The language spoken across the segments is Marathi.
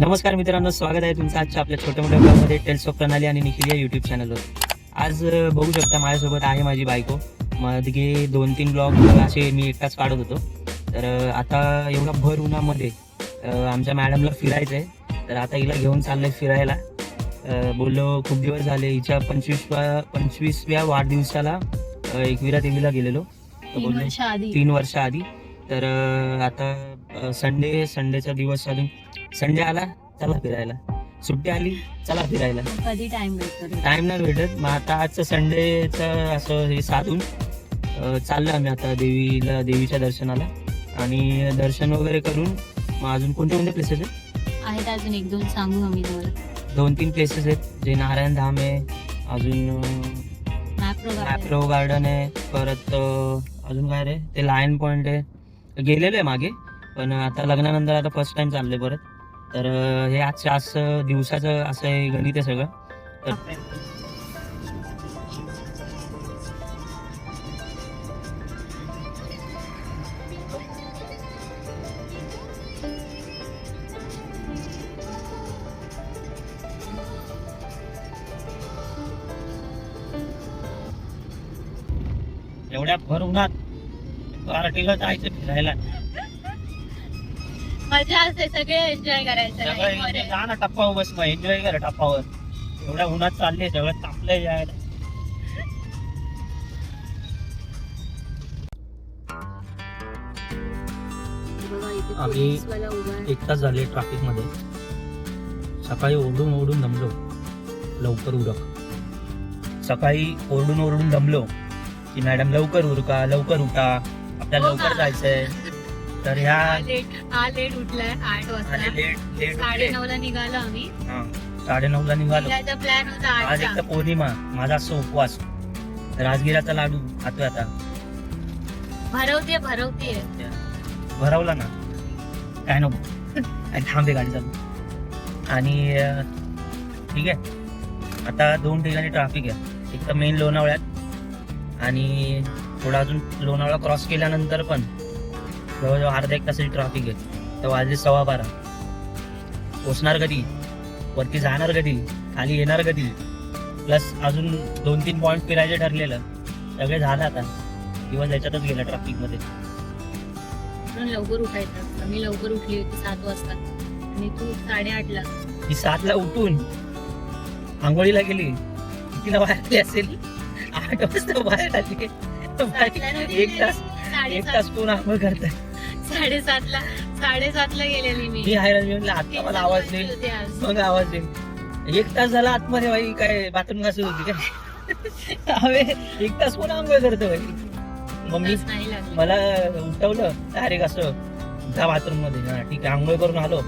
नमस्कार मित्रांनो, स्वागत आहे तुमचं आजच्या आपल्या छोट्या मोठ्या ब्लॉगमध्ये टेल्स ऑफ प्रणाली आणि निखिल या यूट्यूब चॅनलवर. आज बघू शकता माझ्यासोबत आहे माझी बायको. मध्ये 2-3 ब्लॉग असे मी एकटाच काढत होतो. तर आता एवढा भर उन्हामध्ये आमच्या मॅडमला फिरायचं आहे, तर आता हिला घेऊन चाललंय फिरायला. बोललो खूप दिवस झाले, हिच्या 25व्या वाढदिवसाला एकविरा देवीला गेलेलो. 3 वर्ष आधी. तर आता संडेचा दिवस अजून संडे आला, चला फिरायला. सुट्टी आली, चला फिरायला. कधी टाइम टाइम नाही भेटत. मग आता आजचं संडेचं असं हे साधून चाललं आम्ही आता देवीच्या दर्शनाला. आणि दर्शन वगैरे करून मग अजून कोणते प्लेसेस आहेत अजून 1-2 सांगू आम्ही तुम्हाला. 2-3 प्लेसेस आहेत, जे नारायण धाम आहे, अजून मॅप्रो गार्डन आहे, परत अजून काय रे ते लायन पॉइंट आहे. गेलेलो आहे मागे, पण आता लग्नानंतर आता फर्स्ट टाइम चाललंय परत. तर हे असं दिवसाचं असं हे गणित आहे सगळं. तर एवढ्या भर उन्हात पार्टीला जायचं फिरायला. मजा असते, सगळे एन्जॉय करायचं. जा ना टप्पावर, बस मग एन्जॉय करा टप्पावर. एवढ्या उन्हात चालले, सगळं तापलंय जायला. आम्ही 1 तास झाले ट्रॅफिक मध्ये. सकाळी ओरडून दमलो, लवकर उरक. सकाळी ओरडून दमलो की मॅडम लवकर उरका, लवकर उठा, आपल्याला लवकर जायचंय. तर ह्या लेट उठलाय 8 वाजता. लेट 9:30ला निघालो आम्ही. 9:30ला निघालो. प्लॅन होता आज एक तर पौर्णिमा, माझा असं उपवास. राजगिराचा लाडू खातोय आता. भरवते भरवला ना काय नको. थांबे गाडी चालू. आणि ठीक आहे, आता 2 ठिकाणी ट्रॅफिक आहे. एक तर मेन लोणावळ्यात, आणि थोडा अजून लोणावळा क्रॉस केल्यानंतर पण जवळजवळ अर्धा 1 तासाची ट्रॅफिक आहे. तर वाजले 12:15. पोचणार कधी, वरती जाणार कधी, खाली येणार कधी, प्लस अजून 2-3 पॉईंट फिरायचे ठरलेलं. सगळे झालं आता, दिवस याच्यातच गेला ट्रॅफिक मध्ये. लवकर उठायचं. मी लवकर उठली होती 7 वाजता आणि तू 8:30ला. ती 7ला उठून आंघोळीला गेली, तिला बाहेर असेल 8 वाजता बाहेर आली. 1 तास कोण आंघोळ करताय. 7:30ला गेलेली मी हैराण. मी म्हणलं आता मला आवाज देईल, मग आवाज देईल. 1 तास झाला आतमध्ये. बाई काय बाथरूम घासत होती काय? हवे 1 तास कोण आंघोळ करतो बाई. मम्मी मला उठवलं डायरेक्ट असं त्या बाथरूम मध्ये. हा ठीक आहे, आंघोळ करून आलो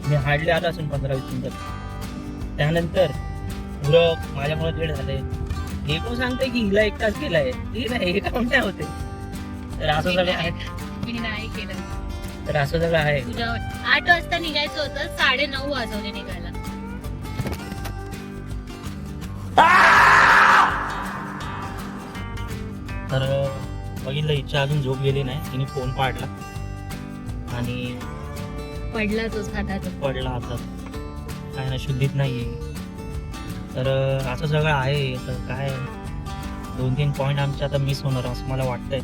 मी. हार्डली आलो असून 15-20 मिनिटात. त्यानंतर उरक माझ्यामुळे लेट झाले. हे पण सांगते की हिला 1 तास गेलाय. ठीक आहे, हे काम नाही होते. तर असं सगळं आहे. मी नाही केलं. तर असं सगळं आहे. 8 वाजता निघायचं होतं, 9:30 वाजवले निघायला. तर बघितलं, इच्छा अजून झोप गेली नाही. तिने फोन पाडला आणि पडला तोच हातात. पडला हातात. काय ना, शुद्धीत नाहीये. तर असं सगळं आहे. तर काय 2-3 पॉईंट आमचे आता मिस होणार असं मला वाटतंय.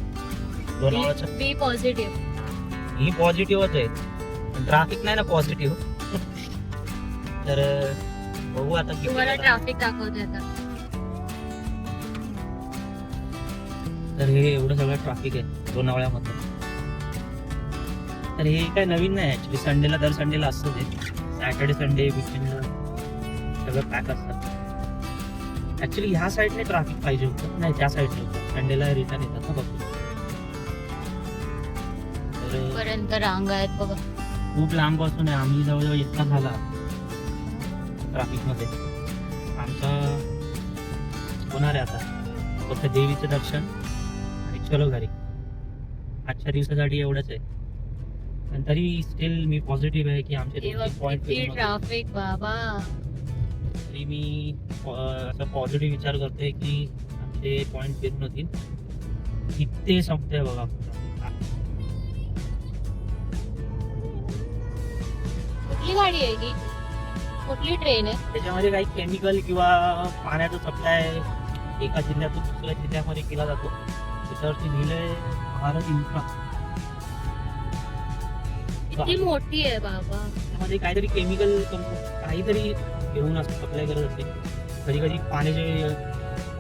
लोणावळ्याचं बी पॉझिटिव्ह. ही पॉझिटिव्हच आहे, ट्रॅफिक नाही ना पॉझिटिव्ह. तर बघू आता तुम्हाला ट्रॅफिक दाखवते आता. तर हे एवढं सगळं ट्रॅफिक आहे लोणावळ्यामध्ये. तर हे काय नवीन नाही ऍक्च्युली. संडेला, दर संडेला असतं ते. सॅटर्डे संडे वीकेंडला सगळं पॅक असतात. ऍक्च्युली ह्या साईडने ट्रॅफिक पाहिजे होतं, नाही त्या साईडने होतं. संडेला रिटर्न येतात ना बघ. पर्यंत रांग आहेत बघा. खूप लांब पासून आहे. आम्ही जवळजवळ 1 तास झाला ट्रॅफिक मध्ये. आमचं होणार आहे आता फक्त देवीचं दर्शन आणि चलो घरी. आजच्या दिवसासाठी एवढंच आहे. पण तरी स्टील मी पॉझिटिव्ह आहे की आमचे ट्रॅफिक बाबा. तरी मी असं पॉझिटिव्ह विचार करतोय की आमचे पॉईंट फिरून होतील. किती संपतंय बघा. कुठली गाडी आहे ही? कुठली ट्रेन आहे? त्याच्यामध्ये काही केमिकल किंवा पाण्याचा सप्लाय एका जिल्ह्यातून दुसऱ्या जिल्ह्यामध्ये केला जातो. त्याच्यावरती लिहिलंय भारत इन्फ्रा. किती मोठी आहे बाबा. त्यामध्ये काहीतरी केमिकल काहीतरी घेऊन असं सप्लाय करत असते. कधी कधी पाण्याचे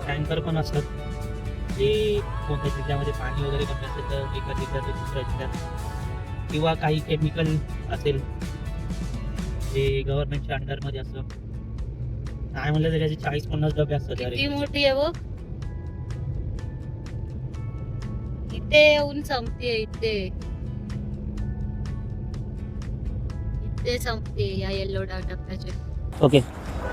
टँकर पण असतात ते कोणत्या जिल्ह्यामध्ये पाणी वगैरे कमी असेल तर एका जिल्ह्यात दुसऱ्या जिल्ह्यात, किंवा काही केमिकल असेल जे गव्हर्नमेंटच्या अंडरमध्ये असतं. काय म्हणलं तरी याचे 40-50 डबे असतात. किती मोठी आहे बघ. इथे येऊन संपते. इथे संपते या येल्लो डब्याचे. ओके,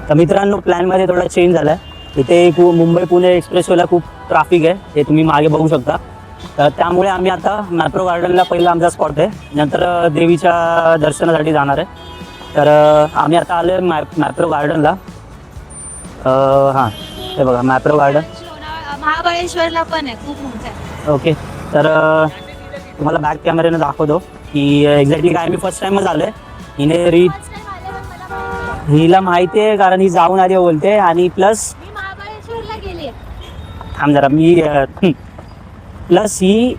तर मित्रांनो प्लॅनमध्ये थोडा चेंज झाला आहे. इथे मुंबई पुणे एक्सप्रेसवेला खूप ट्रॅफिक आहे, ते तुम्ही मागे बघू शकता. तर त्यामुळे आम्ही आता मॅप्रो गार्डनला पहिला आमचा स्पॉट आहे, नंतर देवीच्या दर्शनासाठी जाणार आहे. तर आम्ही आता आलो आहे मॅप्रो गार्डनला. हां, हे बघा मॅप्रो गार्डन. महाबळेश्वरला पण आहे, खूप मोठं आहे. ओके, तर तुम्हाला बॅक कॅमेऱ्याने दाखवतो की एक्झॅक्टली काय. मी फर्स्ट टाइमच आलो आहे. हिला माहिती आहे कारण ही जाऊन आली बोलते. आणि प्लस मी महाबळेश्वरला गेले. थांब जरा, मी प्लस ही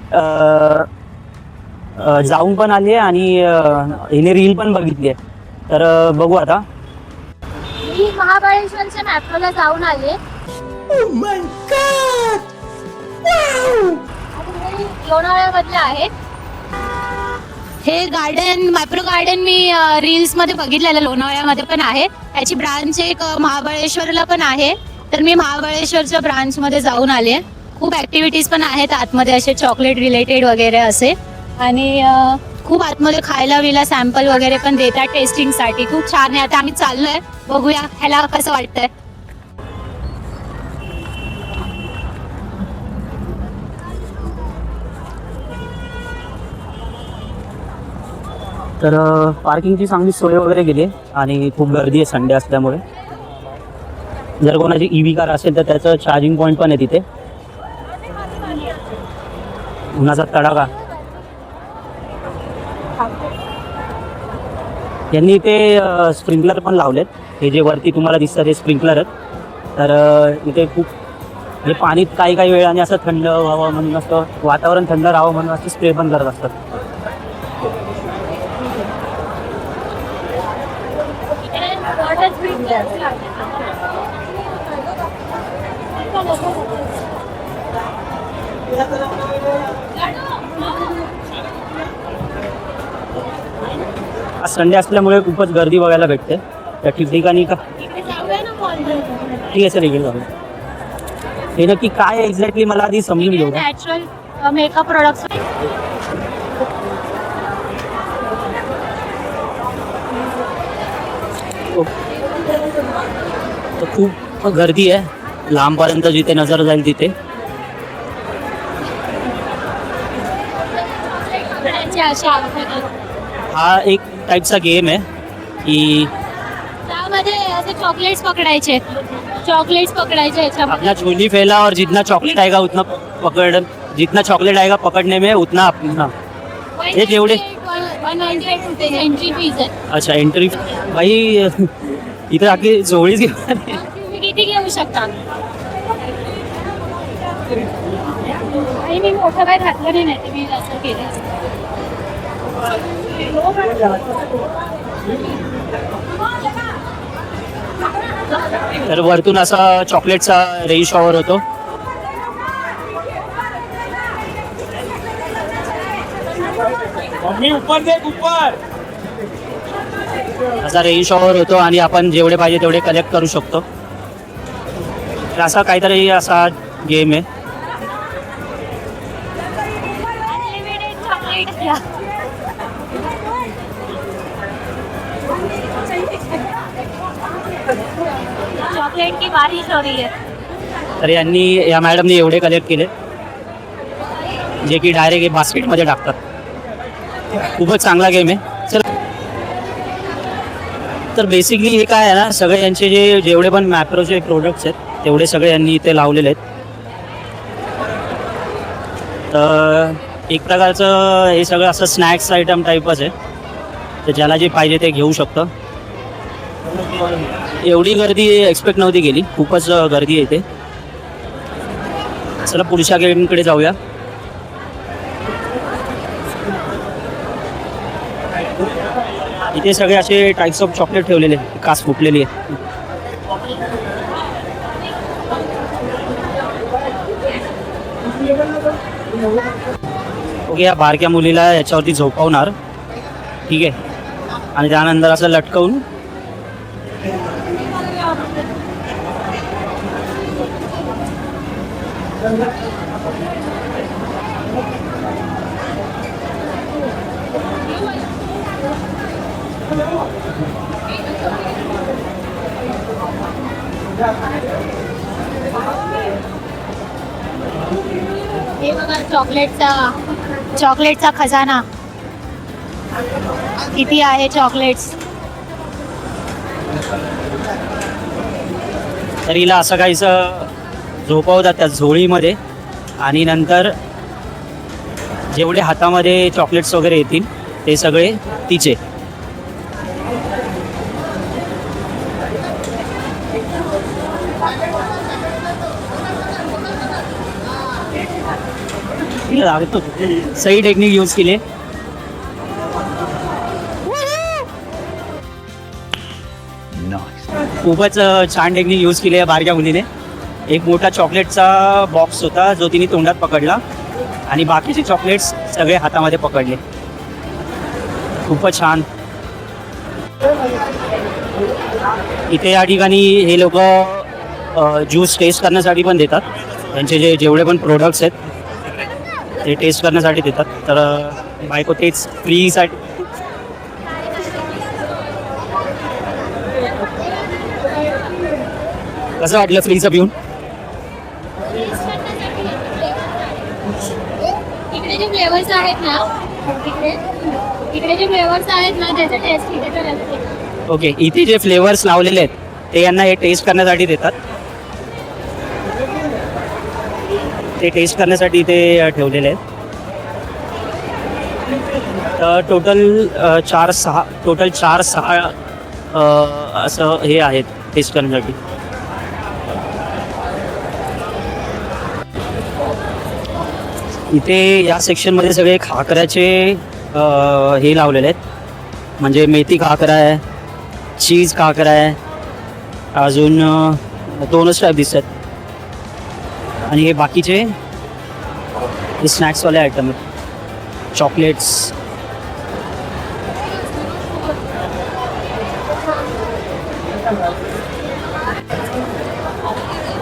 जाऊन पण आली आहे आणि हिने रील पण बघितली आहे. तर बघू आता. मी महाबळेश्वरच्या मॅप्रोला जाऊन आले. लोणावळ्यामधले आहे हे गार्डन. मॅप्रो गार्डन मी रील्स मध्ये बघितलेलं. लोणावळ्यामध्ये पण आहे, त्याची ब्रांच एक महाबळेश्वरला पण आहे. तर मी महाबळेश्वरच्या ब्रांच मध्ये जाऊन आले. खूप ऍक्टिव्हिटीज पण आहेत आतमध्ये, असे चॉकलेट रिलेटेड वगैरे असे. आणि खूप आतमध्ये खायला विला सॅम्पल वगैरे पण देतात टेस्टिंगसाठी. खूप छान आहे. आता आम्ही चाललोय, बघूया ह्याला कसं वाटतंय. तर पार्किंगची चांगली सोय वगैरे केली आहे आणि खूप गर्दी आहे संडे असल्यामुळे. जर कोणाची EV कार असेल तर त्याचं चार्जिंग पॉईंट पण आहे तिथे. उन्हाचा तडाखा. यांनी इथे स्प्रिंकलर पण लावलेत. हे जे वरती तुम्हाला दिसतात हे स्प्रिंकलर आहेत. तर इथे खूप हे पाणी काही वेळाने असं थंड व्हावं म्हणून असतं, वातावरण थंड राहावं म्हणून असं स्प्रे पण करत असतात. आज संडे असल्यामुळे खूपच गर्दी बघायला भेटते त्या ठिकाणी. का ठीक आहे सर, इकडे जाऊया. हे नक्की काय एक्झॅक्टली मला आधी समजून घेऊ. Natural makeup products. खूप गर्दी आहे लांबपर्यंत, जिथे नजर जाईल तिथे. हा एक टाईपचा गेम आहे की त्यामध्ये असे चॉकलेट्स पकडायचे अपना झोली फैला और जितना चॉकलेट आएगा उतना जितना चॉकलेट आएगा पकड़ने में उतना अपना. हे जेवढे 100 एंट्री फीज आहे. अच्छा, एंट्री. भाई इथे आपली जोळीच घेऊन तुम्ही किती घेऊ शकता. आणि मी मोठं काय घातलं नाही, मी असं केलं. तर वरतून असा चॉकलेटचा रेन शॉवर होतो. असा रेन शॉवर होतो आणि आपण जेवढे पाहिजे तेवढे कलेक्ट करू शकतो. तर असा काहीतरी असा गेम आहे. चॉकलेट की बारिश हो रही है. तर या मॅडमने एवढे कलेक्ट केले जे की डायरेक्ट हे बास्केटमध्ये टाकतात. खूपच चांगला गेम आहे. चल, तर बेसिकली हे काय आहे ना, सगळे यांचे जेवढे पण मॅप्रोचे प्रोडक्ट्स आहेत तेवढे सगळे यांनी इथे लावलेले आहेत. तर एक प्रकारचं हे सगळं असं स्नॅक्स आयटम टाईपच आहे. तर ज्याला जे पाहिजे ते घेऊ शकतं. एवढी गर्दी एक्सपेक्ट नव्हती केली, खूपच गर्दी आहे इथे. चला पुढच्या गेमकडे जाऊया. इथे सगळे असे टाईप्स ऑफ चॉकलेट ठेवलेले, कास फुटलेली आहे. ओके, या बारक्या मुलीला याच्यावरती झोपवणार, ठीक आहे, आणि त्यानंतर असं लटकवून हे बघा चॉकलेटचा खजाना किती आहे चॉकलेट्स. तर हिला असं काहीसं झोपवतात त्या झोळीमध्ये, आणि नंतर जेवढे हातामध्ये चॉकलेट्स वगैरे येतील ते सगळे तिचे. सही टेक्निक यूज केली. खूपच छान टेक्निक यूज केली आहे बारक्या मुलीने. एक मोठा चॉकलेटचा बॉक्स होता जो तिने तोंडात पकडला, आणि बाकीचे चॉकलेट्स सगळे हातामध्ये पकडले. खूपच छान. इथे या ठिकाणी हे लोक ज्यूस टेस्ट करण्यासाठी पण देतात. त्यांचे जेवढे पण प्रोडक्ट्स आहेत ते टेस्ट करण्यासाठी देतात. तर बायको तेच फ्रीसाठी. कसं वाटलं फ्रीचं पिऊन? इकडे जे फ्लेवर्स आहेत ना, इकडे जे फ्लेवर्स आहेत ना त्याचा टेस्ट इथे तर असते. ओके, इथे जे फ्लेवर्स लावलेले आहेत ते यांना हे टेस्ट करण्यासाठी देतात. ते टेस्ट करण्यासाठी इथे ठेवलेले आहेत. तर टोटल 4-6 असं हे आहेत टेस्ट करण्यासाठी. इथे या सेक्शनमध्ये सगळे खाकऱ्याचे हे लावलेले आहेत. म्हणजे मेथी खाकरा आहे, चीज खाकरा आहे, अजून 2च टाईप दिसत आहेत. आणि हे बाकीचे हे स्नॅक्सवाले आयटम आहेत, चॉकलेट्स.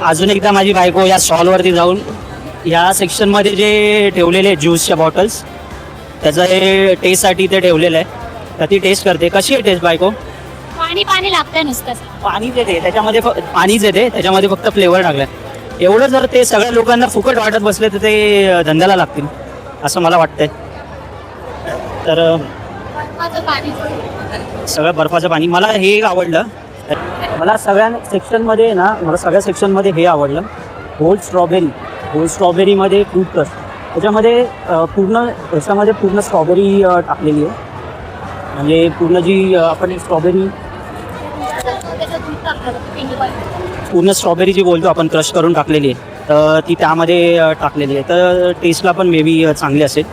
अजून एकदा माझी बायको या स्टॉलवरती जाऊन या सेक्शनमध्ये जे ठेवलेले ज्यूसच्या बॉटल्स त्याचं हे टेस्टसाठी ते ठेवलेलं आहे. तर ती टेस्ट करते. कशी आहे टेस्ट बायको? पाणी पाणी लागतंय नुसतं. पाणीच येते त्याच्यामध्ये, पाणीच येते त्याच्यामध्ये, फक्त फ्लेवर टाकलाय. एवढं जर ते सगळ्या लोकांना फुकट वाटत बसले तर ते धंद्याला लागतील असं मला वाटतंय. तर सगळं बर्फाचं पाणी. मला हे आवडलं. मला सगळ्या सेक्शनमध्ये हे आवडलं, होल स्ट्रॉबेरीमध्ये फ्रूट क्रश. त्याच्यामध्ये पूर्ण स्ट्रॉबेरी टाकलेली आहे. म्हणजे पूर्ण जी आपण स्ट्रॉबेरी जी बोलतो आपण क्रश करून टाकलेली आहे, तर ती त्यामध्ये टाकलेली आहे. तर टेस्टला पण मे बी चांगली असेल.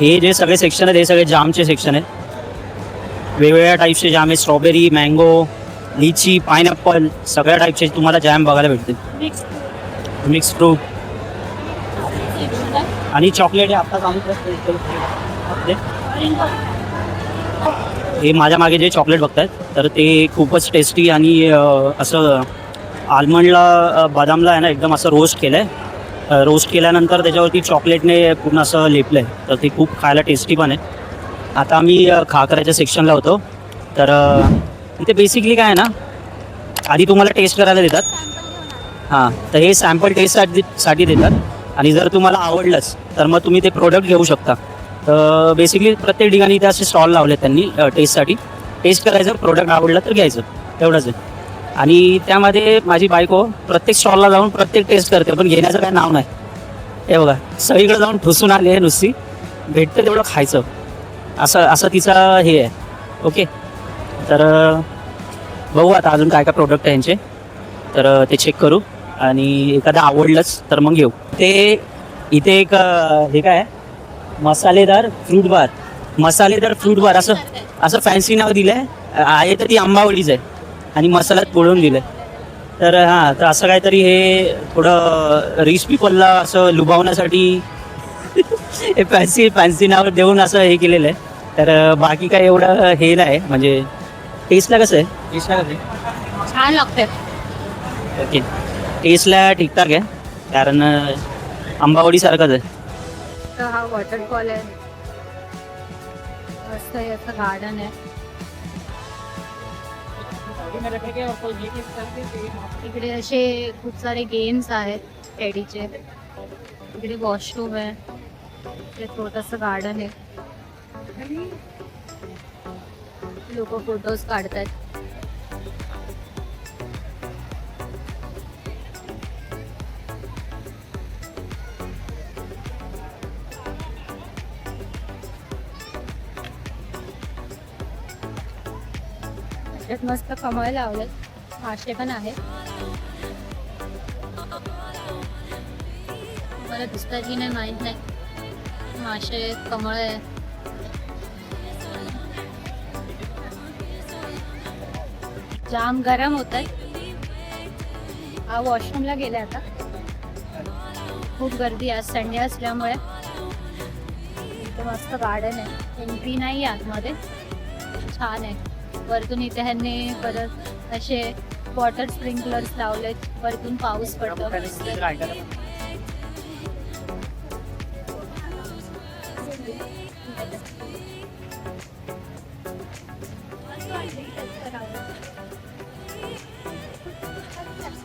हे जे सगळे सेक्शन आहेत हे सगळे जामचे सेक्शन आहेत. वेगवेगळ्या टाईपचे जाम आहे. स्ट्रॉबेरी, मँगो, लिची, पायनॅपल, सगळ्या टाईपचे तुम्हाला जॅम बघायला भेटतील. मिक्स फ्रूट आणि चॉकलेट. हे आत्ताच हे माझ्या मागे जे चॉकलेट बघतायत तर ते खूपच टेस्टी आणि असं आल्मंडला बदामला आहे ना एकदम असं रोस्ट केलं आहे. रोस्ट केल्यानंतर त्याच्यावरती चॉकलेटने पूर्ण असं लेपलं आहे. तर ते खूप खायला टेस्टी पण आहे. आता आम्ही खाकऱ्याच्या सेक्शनला होतो. तर इथे बेसिकली काय आहे ना, आधी तुम्हाला टेस्ट करायला देतात. हां, तर हे सॅम्पल टेस्टसाठी देतात. आणि जर तुम्हाला आवडलंच तर मग तुम्ही ते प्रोडक्ट घेऊ शकता. तर बेसिकली प्रत्येक ठिकाणी इथे असे स्टॉल लावले त्यांनी टेस्टसाठी. टेस्ट करायचं, प्रोडक्ट आवडलं तर घ्यायचं, एवढंच आहे. आणि त्यामध्ये माझी बायको प्रत्येक स्टॉलला जाऊन प्रत्येक टेस्ट करते, पण घेण्याचं काय नाव नाही. हे बघा, सगळीकडे जाऊन ठुसून आले नुसती. भेटतं तेवढं खायचं. असं असं तिचा हे आहे. ओके, तर बघू आता अजून काय काय प्रोडक्ट आहे यांचे, तर ते चेक करू आणि एखादं आवडलंच तर मग घेऊ. ते इथे एक हे काय आहे, मसालेदार फ्रूट बार असं असं फॅन्सी नाव दिलं आहे तर ती आंबावडीच आहे आणि मसाल्यात बोलवून दिलं आहे. तर हां, तर असं काहीतरी हे थोडं रिच पीपलला असं लुभावण्यासाठी हे फॅन्सी नाव देऊन असं हे केलेलं आहे. तर बाकी काय एवढं हे नाही, म्हणजे टेस्टला कसं आहे? छान लागते. ओके, टेस्टला ठीकठाक आहे, कारण आंबावडीसारखंच आहे. तर हा वॉटरफॉल आहे, मस्त आहे, असं गार्डन आहे. इकडे असे खूप सारे गेम्स आहेत टेडीचे. इकडे वॉशरूम आहे, इकडे छोटंसं गार्डन आहे, लोक फोटोज काढतात. त्यात मस्त कमळ लावलेत, मासे पण आहेत. मला दिसतात की नाही माहित नाही. मासे, कमळ आहे. जाम गरम होत आहे. हा वॉशरूमला गेले आता. खूप गर्दी आहे, संडे असल्यामुळे. इथे मस्त गार्डन आहे, एंट्री नाही आतमध्ये, छान आहे. वरतून इथे ह्यांनी परत असे वॉटर स्प्रिंकलर्स लावलेत, वरतून पाऊस पडतो.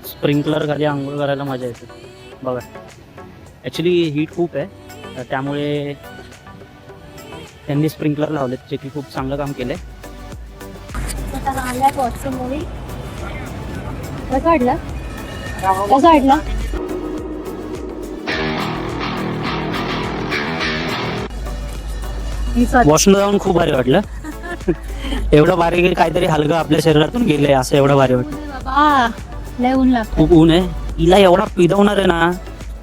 स्प्रिंकलर खाली आंघोळ करायला मजा येते बघा. ॲक्च्युली हीट खूप आहे, तर त्यामुळे त्यांनी स्प्रिंकलर लावलेत, जे की खूप चांगलं काम केलंय. वॉशरूम मध्ये कसं वाटलं? कसं वाटलं? वॉशरूम जाऊन खूप भारी वाटलं. एवढं भारी काहीतरी हलकं आपल्या शरीरातून गेलंय असं एवढं भारी वाटलं. बाबा लय ऊन लागतं. खूप ऊन आहे, हिला एवढा पिदवणार आहे ना.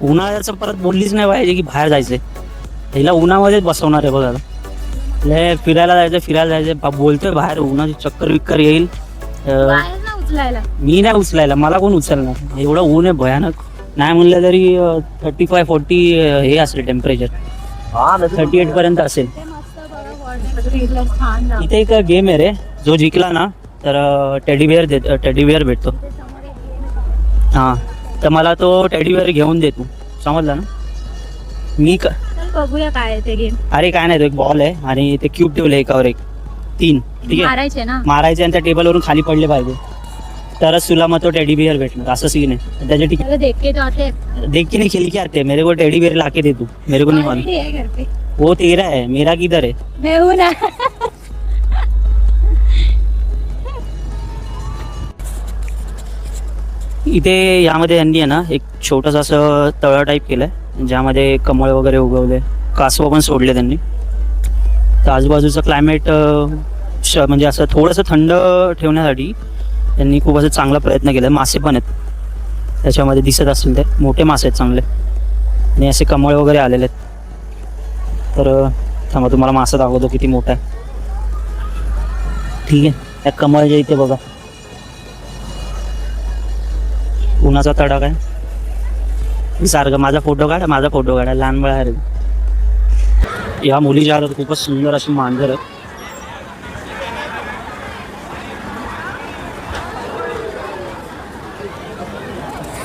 उन्हाळ्याचं परत बोललीच नाही पाहिजे की बाहेर जायचंय, हिला उन्हामध्येच बसवणार आहे बघा. लय फिरायला जायचं बोलतोय बाहेर उन्हाची चक्कर विक्कर येईल. मी नाही उचलायला, मला कोण उचलणार. एवढं ऊन आहे भयानक. नाही म्हणलं तरी 35-40 हे असेल टेम्परेचर, 38 पर्यंत असेल. इथे एक गेम आहे रे, जो जिंकला ना तर टेडीबिअर भेटतो. हां, तर मला तो टेडीबिअर घेऊन दे तू, समजला ना. मी बघूया काय आहे ते गेम. अरे काय नाही, तो एक बॉल आहे आणि ते क्यूब ठेवले एकावर एक 3, ठीक आहे. मारायचे ना, मारायचे आणि त्या टेबलवरून खाली पडले पाहिजे, तरच तुला मग तो टेडीबिअर भेटणार. असं सीन आहे त्याच्या. ठीक चलो देख के तो आते हैं. देख के नहीं, खेल के आते हैं. मेरे को टेडीबिअर ला के दे तू, मेरे को नहीं मालूम. Already है घर पे. वो तेरा है, मेरा किधर है? मैं हूं ना. इथे यामध्ये यांनी आहे ना एक छोटंसं असं तळं टाईप केलंय, ज्यामध्ये कमळ वगैरे उगवले, कासव पण सोडले त्यांनी. तर आजूबाजूचं क्लायमेट म्हणजे असं थोडंसं थंड ठेवण्यासाठी त्यांनी खूप असं चांगला प्रयत्न केला. मासे पण आहेत त्याच्यामध्ये, दिसत असतील ते मोठे मासे आहेत चांगले, आणि असे कमळ वगैरे आलेले आहेत. तर थांबा तुम्हाला मासा दाखवतो किती मोठा आहे. ठीक आहे, त्या कमळच्या इथे बघा उन्हाचा तडाखा आहे. सारखं माझा फोटो काढा, लहान बाळ आहे. या मुलीच्या हातात खूपच सुंदर अशी मांजर आहे.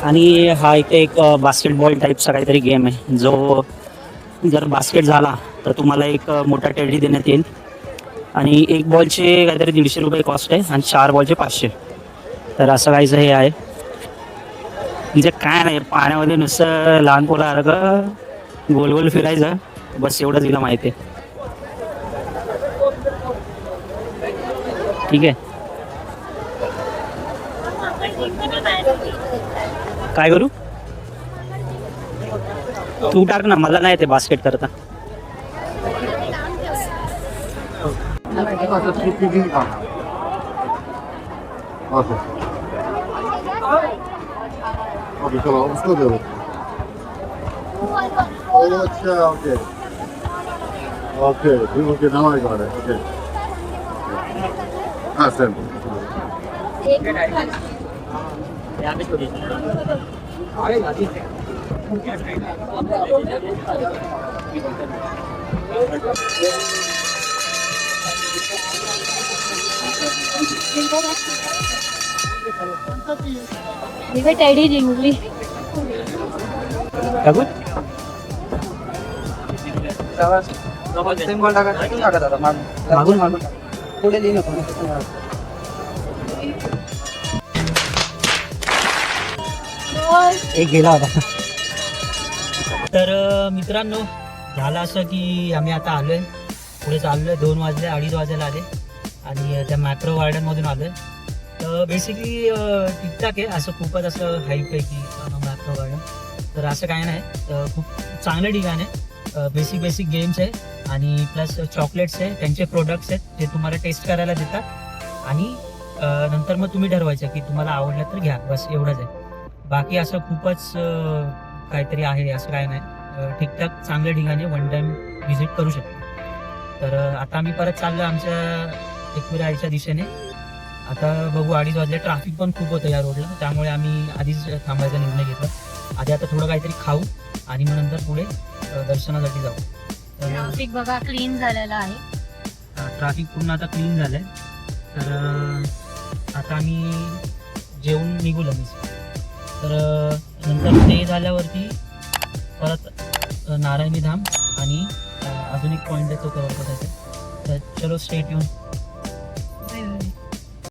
आणि हा इथे एक बास्केटबॉल टाईपचा काहीतरी गेम आहे, जो जर बास्केट झाला तर तुम्हाला एक मोठा टेडी देण्यात येईल. आणि एक बॉलचे काहीतरी 150 रुपये कॉस्ट आहे आणि 4 बॉलचे 500. तर असं काहीचं हे आहे. इथे काय नाही, पाण्यामध्ये नुसतं लहान पोरासारखं गोल गोल फिरायचं, बस एवढंच तिला माहिती आहे. ठीक आहे, काय करू? तू टाक ना, मला नाही ते बास्केट करता. ओके ओके चलो उसको दे दो अच्छा okay okay okay now I got it okay हाँ सर टेडी जिंकली. मागून मागून पुढे लिहिलं एक गेला होता. तर मित्रांनो झालं असं की आम्ही आता आलोय पुढे चाललोय 2 वाजले 2:30 वाजायला आले आणि त्या मॅप्रो गार्डनमधून आलोय. तर बेसिकली ठीकठाक आहे असं खूपच असं हाईप आहे की मॅप्रो गार्डन. तर असं काय नाही खूप चांगलं ठिकाण आहे. बेसिक गेम्स आहे आणि प्लस चॉकलेट्स आहे त्यांचे प्रोडक्ट्स आहेत जे तुम्हाला टेस्ट करायला देतात आणि नंतर मग तुम्ही ठरवायचं की तुम्हाला आवडलं तर घ्या बस एवढंच आहे. बाकी असं खूपच काहीतरी आहे असं काय नाही. ठीकठाक चांगल्या ठिकाणी वन टाइम व्हिजिट करू शकतो. तर आता आम्ही परत चाललो आमच्या एकविरा आईच्या दिशेने. आता बघू 2:30 वाजले. ट्रॅफिक पण खूप होतं या रोडला त्यामुळे आम्ही आधीच थांबायचा निर्णय घेतला. आधी आता थोडं काहीतरी खाऊ आणि मग नंतर पुढे दर्शनासाठी जाऊ. तर ट्रॅफिक बघा क्लीन झालेला आहे. ट्रॅफिक पूर्ण आता क्लीन झालंय. तर आता आम्ही जेवून निघू लगेच. तर नंतर ते झाल्यावरती परत नारायणी धाम आणि अजून एक पॉईंट आहे तो कव्हर करायचा. तर चलो स्टे ट्यून.